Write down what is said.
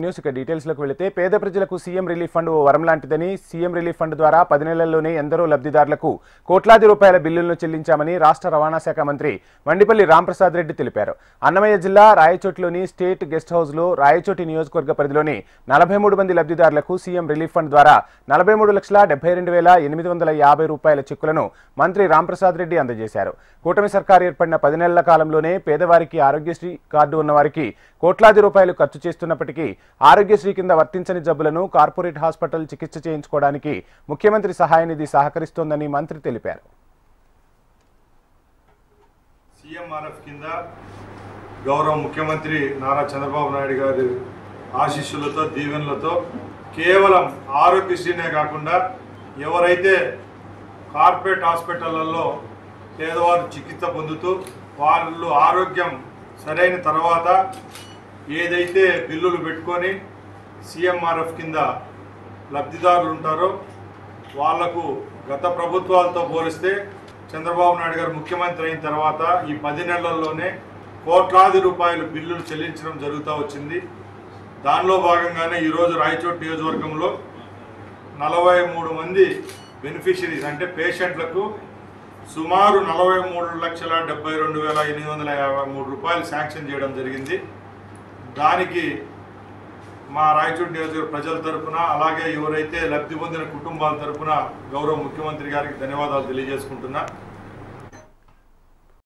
News ఇక డీటెయిల్స్లోకి వెళితే పేద ప్రజలకు సీఎం రిలీఫ్ ఫండ్ ఓ వరం లాంటిదని సీఎం రిలీఫ్ ఫండ్ ద్వారా 10 నెలల్లోనే ఎందరో లబ్ధిదారులకు కోట్లాది రూపాయల బిల్లులను చెల్లించామని రాష్ట్ర రవాణా శాఖ మంత్రి మండిపల్లి రాంప్రసాద్ రెడ్డి తెలిపారు. అన్నమయ్య జిల్లా రాయచోటిలోని స్టేట్ గెస్ట్ హౌస్లో రాయచోటి నియోజకవర్గ పరిధిలోని 43 మంది లబ్ధిదారులకు సీఎం రిలీఫ్ ఫండ్ ద్వారా 43,72,850 రూపాయల చెక్కులను మంత్రి రాంప్రసాద్ రెడ్డి అందజేశారు. కూటమి సర్కారు ఏర్పడిన 10 నెలల కాలంలోనే పేదవారికి ఆరోగ్యశ్రీ కార్డు ఉన్నవారికి కోట్లాది రూపాయలు ఖర్చు చేస్తున్నప్పటికీ ఆరోగ్యశ్రీ కింద వర్తించని జబ్బులను కార్పొరేట్ హాస్పిటల్ చికిత్స చేయించుకోవడానికి ముఖ్యమంత్రి సహాయ నిధి సహకరిస్తోందని మంత్రి తెలిపారు. సీఎంఆర్ఎఫ్ కింద గౌరవ ముఖ్యమంత్రి నారా చంద్రబాబు నాయుడు గారి ఆశీస్సులతో దీవెనలతో కేవలం ఆరోగ్యశ్రీనే కాకుండా ఎవరైతే కార్పొరేట్ హాస్పిటళ్లలో పేదవారు చికిత్స పొందుతూ వాళ్ళు ఆరోగ్యం సరైన తర్వాత ఏదైతే బిల్లులు పెట్టుకొని సీఎంఆర్ఎఫ్ కింద లబ్ధిదారులు ఉంటారో వాళ్లకు గత ప్రభుత్వాలతో పోలిస్తే చంద్రబాబు నాయుడు గారు ముఖ్యమంత్రి అయిన తర్వాత ఈ 10 నెలల్లోనే కోట్లాది రూపాయలు బిల్లులు చెల్లించడం జరుగుతూ వచ్చింది. దానిలో భాగంగానే ఈరోజు రాయచోటి నియోజకవర్గంలో 43 మంది బెనిఫిషరీస్ అంటే పేషెంట్లకు సుమారు 43,72,853 రూపాయలు శాంక్షన్ చేయడం జరిగింది. దానికి మా రాయచోటి నియోజకవర్గ ప్రజల తరఫున అలాగే ఎవరైతే లబ్ధి పొందిన కుటుంబాల తరఫున గౌరవ ముఖ్యమంత్రి గారికి ధన్యవాదాలు తెలియజేసుకుంటున్నా.